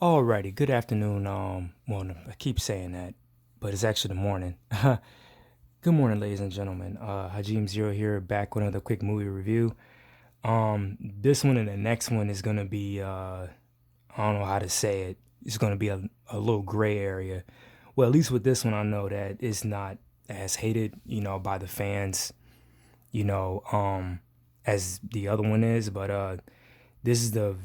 Alrighty, good afternoon. Well, I keep saying that, but it's actually the morning. Good morning, ladies and gentlemen. Hajim Zero here, back with another quick movie review. This one and the next one is gonna be, I don't know how to say it. It's gonna be a little gray area. Well, at least with this one, I know that it's not as hated, by the fans, you know, um, as the other one is. But this is the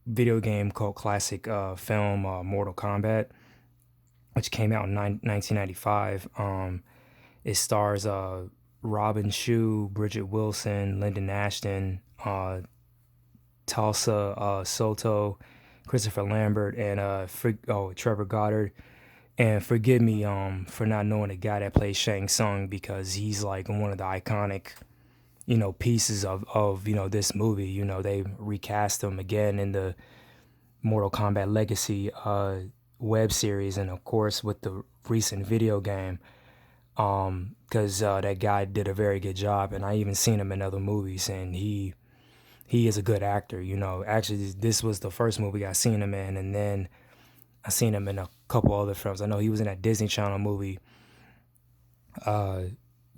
video game called classic film Mortal Kombat, which came out in 1995. It stars Robin Shou, Bridgette Wilson, Linden Ashton, Talisa, Soto, Christopher Lambert, and Trevor Goddard. And forgive me for not knowing the guy that plays Shang Tsung, because he's like one of the iconic pieces of this movie. They recast him again in the Mortal Kombat Legacy web series, and of course with the recent video game, because that guy did a very good job, and I even seen him in other movies, and he is a good actor. Actually, this was the first movie I seen him in, and then I seen him in a couple other films. I know he was in that Disney Channel movie uh,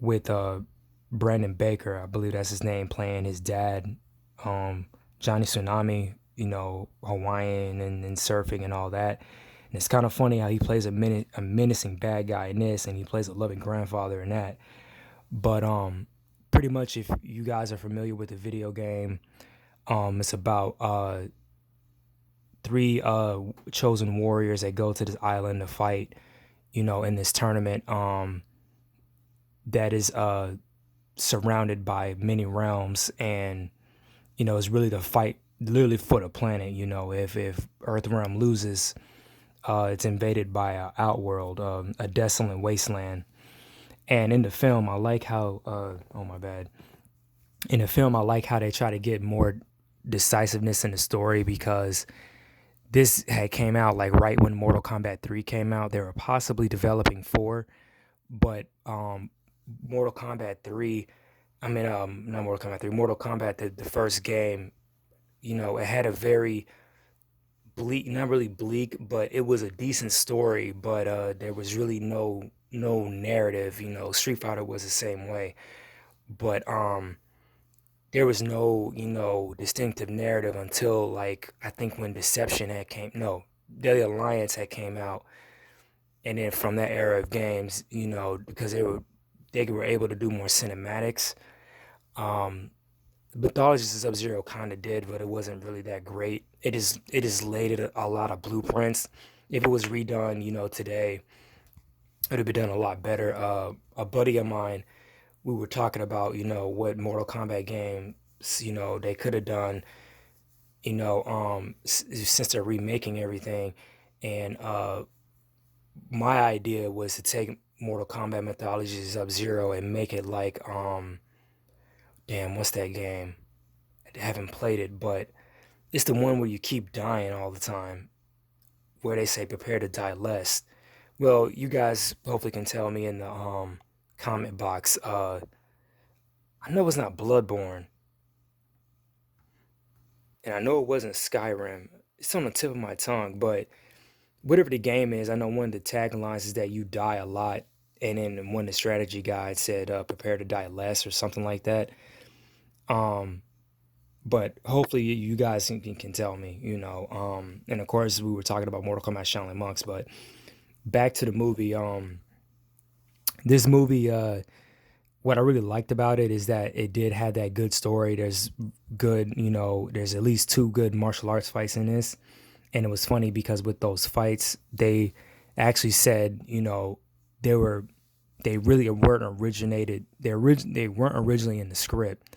with Brandon Baker, I believe that's his name, playing his dad, Johnny Tsunami, Hawaiian and surfing and all that. And it's kind of funny how he plays a menacing bad guy in this, and he plays a loving grandfather in that. But pretty much, if you guys are familiar with the video game, it's about three chosen warriors that go to this island to fight, in this tournament that is surrounded by many realms, and it's really the fight literally for the planet. If Earth realm loses, it's invaded by a outworld, a desolate wasteland. And in the film, I like how oh my bad. In the film, I like how they try to get more decisiveness in the story, because this had came out like right when Mortal Kombat 3 came out. They were possibly developing 4, but Mortal Kombat 3, I mean, not Mortal Kombat 3, Mortal Kombat, the first game, it had a very bleak, not really bleak, but it was a decent story, but there was really no narrative. Street Fighter was the same way, but there was no, distinctive narrative until, like, I think when Deception had came, no, Deadly Alliance had came out, and then from that era of games, because they were able to do more cinematics. Um, Mythologies of Sub-Zero kind of did, but it wasn't really that great. It is laid a lot of blueprints. If it was redone, today, it would have been done a lot better. A buddy of mine, we were talking about, what Mortal Kombat games, they could have done, since they're remaking everything. And my idea was to take Mortal Kombat Mythologies of Sub-Zero and make it like, damn, what's that game? I haven't played it, but it's the one where you keep dying all the time, where they say prepare to die less. Well, you guys hopefully can tell me in the comment box. I know it's not Bloodborne, and I know it wasn't Skyrim. It's on the tip of my tongue, but whatever the game is, I know one of the taglines is that you die a lot, and then one of the strategy guides said prepare to die less or something like that. Um, but hopefully you guys can tell me, and of course we were talking about Mortal Kombat Shaolin Monks, but back to the movie. This movie, what I really liked about it is that it did have that good story. There's good, there's at least two good martial arts fights in this, and it was funny because with those fights, they actually said, they were they really weren't originated. They weren't originally in the script.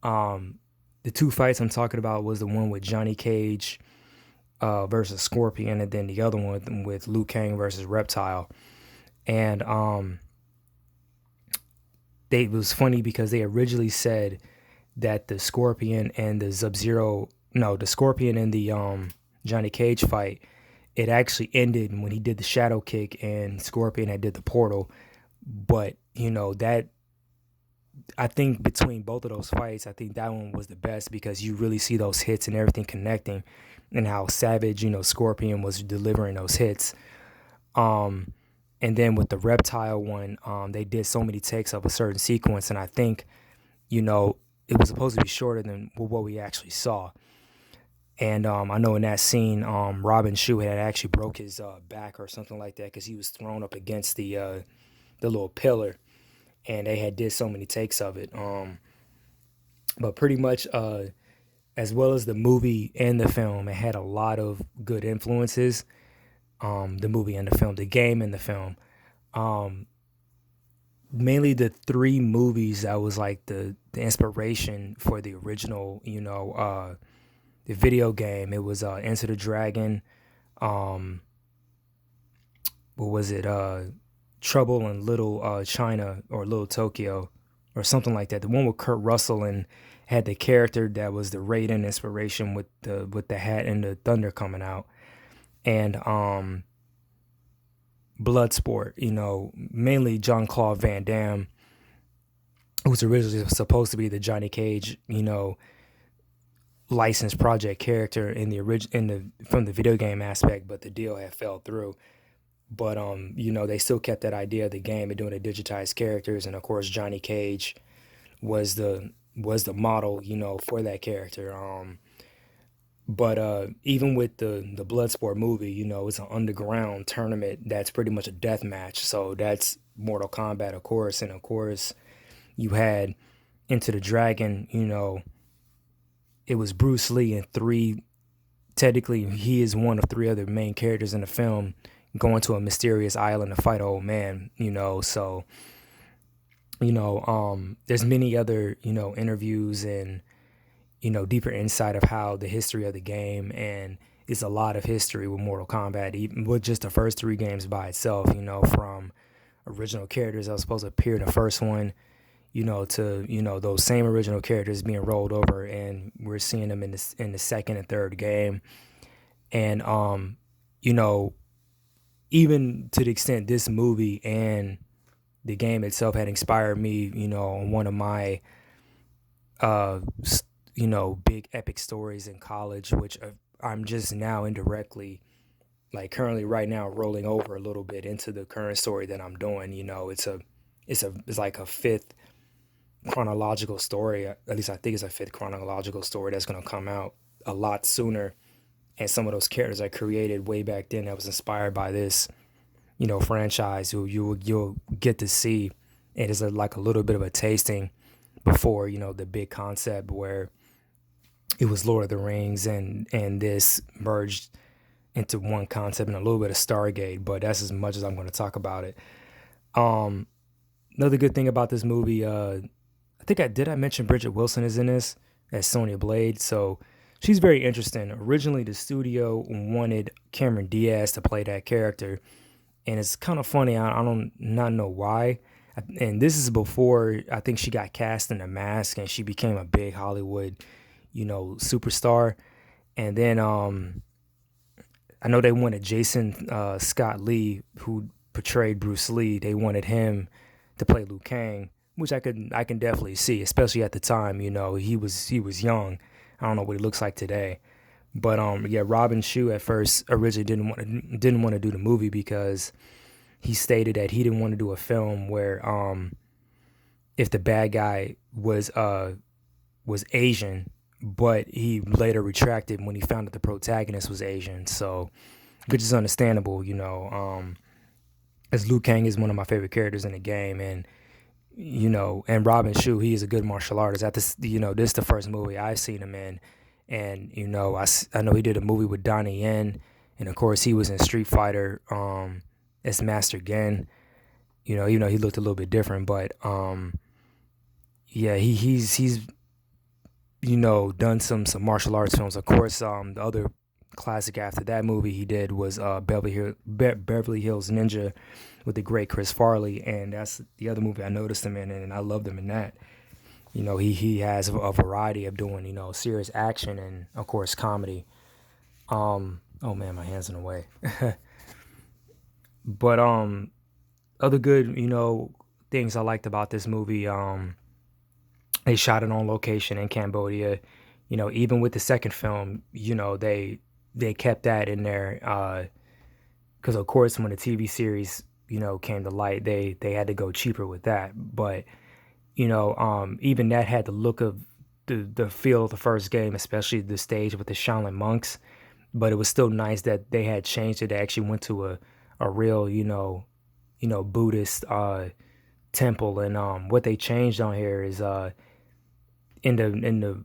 Um, the two fights I'm talking about was the one with Johnny Cage versus Scorpion, and then the other one with Liu Kang versus Reptile. And it was funny because they originally said that the Scorpion and the Sub Zero, no, the Scorpion and the Johnny Cage fight, it actually ended when he did the shadow kick and Scorpion had did the portal. But that I think between both of those fights, I think that one was the best because you really see those hits and everything connecting, and how savage, Scorpion was delivering those hits. Um, and then with the reptile one, they did so many takes of a certain sequence, and I think, it was supposed to be shorter than what we actually saw. And I know in that scene, Robin Shou had actually broke his back or something like that because he was thrown up against the little pillar, and they had did so many takes of it. But pretty much, as well as the movie and the film, it had a lot of good influences. The movie and the film, the game and the film. Um, Mainly the three movies that was like the inspiration for the original, the video game. It was Enter the Dragon. Um, what was it? Trouble in Little China or Little Tokyo or something like that. The one with Kurt Russell and had the character that was the Raiden inspiration with the hat and the thunder coming out. And Bloodsport, mainly Jean-Claude Van Damme, who was originally supposed to be the Johnny Cage, licensed project character in the from the video game aspect, but the deal had fell through. But they still kept that idea of the game and doing the digitized characters, and of course Johnny Cage was the model, for that character. But even with the Bloodsport movie, it's an underground tournament that's pretty much a death match. So that's Mortal Kombat, of course, and of course you had Into the Dragon. It was Bruce Lee and three. Technically, he is one of three other main characters in the film going to a mysterious island to fight old man. So there's many other interviews and deeper insight of how the history of the game, and it's a lot of history with Mortal Kombat, even with just the first three games by itself, from original characters that was supposed to appear in the first one, to, those same original characters being rolled over, and we're seeing them in the second and third game. And, even to the extent this movie and the game itself had inspired me, on one of my, big epic stories in college, which I'm just now indirectly, like currently right now, rolling over a little bit into the current story that I'm doing. It's like a fifth chronological story. At least I think it's a fifth chronological story that's gonna come out a lot sooner. And some of those characters I created way back then that was inspired by this, franchise, who you'll get to see. It is like a little bit of a tasting before the big concept where it was Lord of the Rings and this merged into one concept and a little bit of Stargate, but that's as much as I'm going to talk about it. Um, Another good thing about this movie, I think I mention Bridgette Wilson is in this as Sonya Blade, so she's very interesting. Originally, the studio wanted Cameron Diaz to play that character, and it's kind of funny. I don't not know why. And this is before I think she got cast in The Mask and she became a big Hollywood, superstar. And then I know they wanted Jason Scott Lee, who portrayed Bruce Lee. They wanted him to play Liu Kang, which I can definitely see, especially at the time. He was young. I don't know what he looks like today, but yeah, Robin Shou at first originally didn't want to do the movie because he stated that he didn't want to do a film where if the bad guy was Asian, but he later retracted when he found that the protagonist was Asian. So, which is understandable, as Liu Kang is one of my favorite characters in the game, and and Robin Shou, he is a good martial artist. At this, this is the first movie I've seen him in, and I know he did a movie with Donnie Yen, and of course he was in Street Fighter as Master Gen. He looked a little bit different, but yeah, he's done some martial arts films. Of course, the other classic after that movie he did was Beverly Hills Ninja with the great Chris Farley, and that's the other movie I noticed him in, and I loved him in that. He has a variety of doing serious action and of course comedy. Oh man, my hand's in the way. But other good things I liked about this movie. They shot it on location in Cambodia. Even with the second film, they kept that in there, because of course when the TV series came to light, they had to go cheaper with that. But even that had the look of the feel of the first game, especially the stage with the Shaolin monks. But it was still nice that they had changed it. They actually went to a real Buddhist temple. And what they changed on here is in the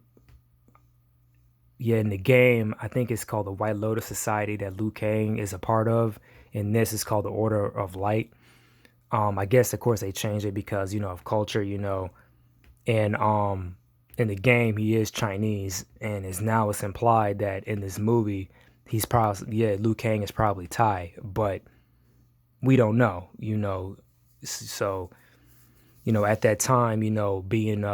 in the game, I think it's called the White Lotus Society that Liu Kang is a part of, and this is called the Order of Light. I guess of course they changed it because of culture, and in the game he is Chinese, and it's implied that in this movie he's probably Liu Kang is probably Thai, but we don't know, so at that time, being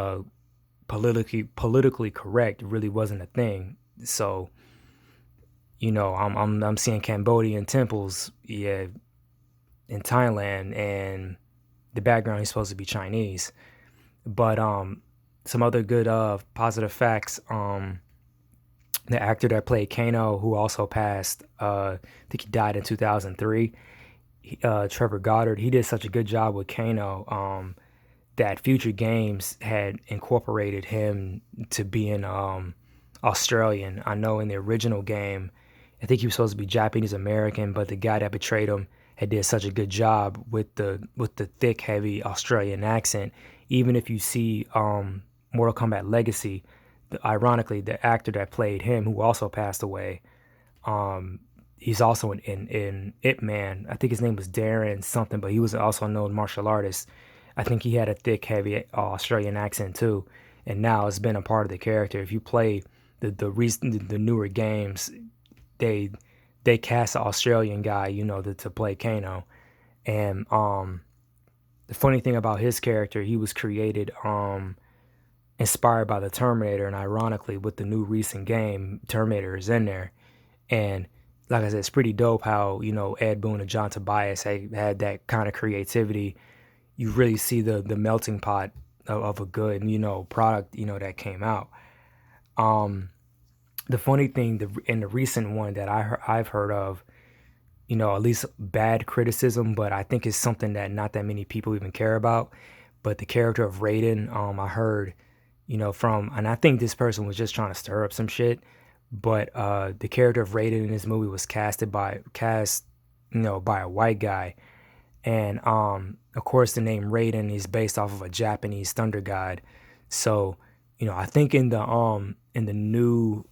politically correct really wasn't a thing. So I'm seeing Cambodian temples, in Thailand, and the background is supposed to be Chinese. But some other good positive facts. The actor that played Kano, who also passed, I think he died in 2003. Trevor Goddard, he did such a good job with Kano that future games had incorporated him to being Australian. I know in the original game, I think he was supposed to be Japanese American, but the guy that betrayed him had did such a good job with the thick, heavy Australian accent. Even if you see Mortal Kombat Legacy, ironically, the actor that played him, who also passed away, he's also in Ip Man. I think his name was Darren something, but he was also a known martial artist. I think he had a thick, heavy Australian accent too, and now it's been a part of the character. If you play the newer games, they cast an Australian guy, to play Kano, and the funny thing about his character, he was created inspired by the Terminator, and ironically, with the new recent game, Terminator is in there, and like I said, it's pretty dope how Ed Boon and John Tobias had that kind of creativity. You really see the melting pot of a good product that came out. The funny thing, in the recent one that I've heard of, at least bad criticism, but I think it's something that not that many people even care about. But the character of Raiden, I heard, from, and I think this person was just trying to stir up some shit. But the character of Raiden in this movie was cast by a white guy. And of course the name Raiden is based off of a Japanese thunder god. So, I think in the new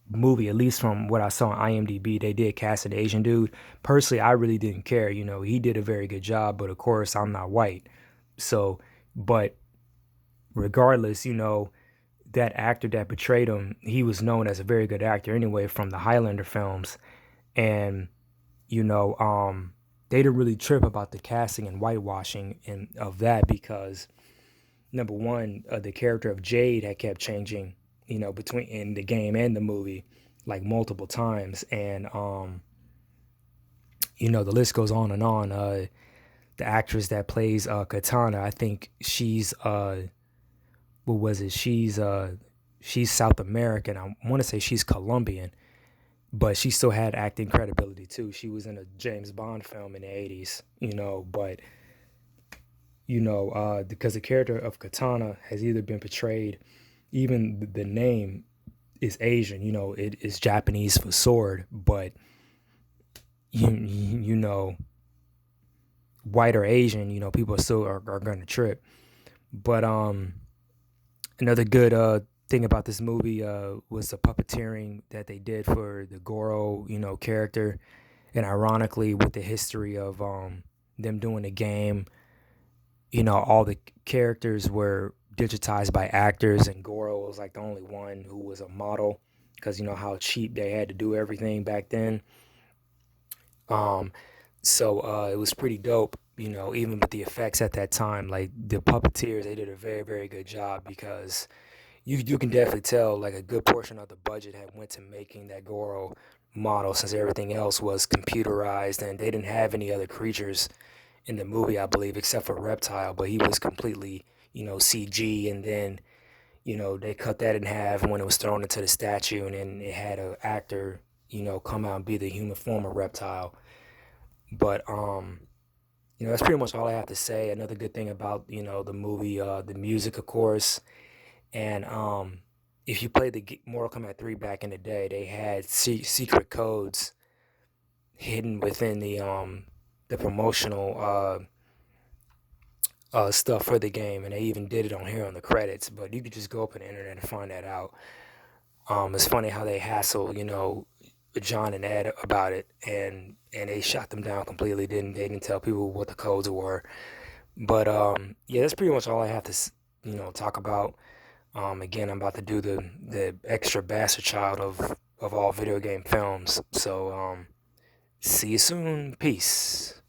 movie, at least from what I saw on IMDb, they did cast an Asian dude. Personally, I really didn't care. He did a very good job, but of course I'm not white. So, but regardless, that actor that betrayed him, he was known as a very good actor anyway from the Highlander films. And, they didn't really trip about the casting and whitewashing of that because, number one, the character of Jade had kept changing, between in the game and the movie, like multiple times. And, the list goes on and on. The actress that plays Katana, I think she's what was it? She's South American. I want to say she's Colombian, but she still had acting credibility too. She was in a James Bond film in the 80s, but because the character of Katana has either been portrayed, even the name is Asian, it is Japanese for sword, but white or Asian, people still are going to trip. But another good thing about this movie was the puppeteering that they did for the Goro, character. And ironically, with the history of them doing the game, all the characters were digitized by actors, and Goro was like the only one who was a model because how cheap they had to do everything back then. So it was pretty dope, even with the effects at that time. Like the puppeteers, they did a very, very good job because you can definitely tell like a good portion of the budget had went to making that Goro model, since everything else was computerized and they didn't have any other creatures in the movie, I believe, except for Reptile, but he was completely, CG. And then, they cut that in half when it was thrown into the statue, and then it had an actor, come out and be the human form of reptile. But that's pretty much all I have to say. Another good thing about the movie, the music, of course, and if you played the Mortal Kombat 3 back in the day, they had secret codes hidden within the promotional stuff for the game, and they even did it on here on the credits. But you could just go up on the internet and find that out. It's funny how they hassle, John and Ed about it, and they shot them down completely. They didn't tell people what the codes were. But yeah, that's pretty much all I have to talk about. Again, I'm about to do the extra bastard child of all video game films. So see you soon. Peace.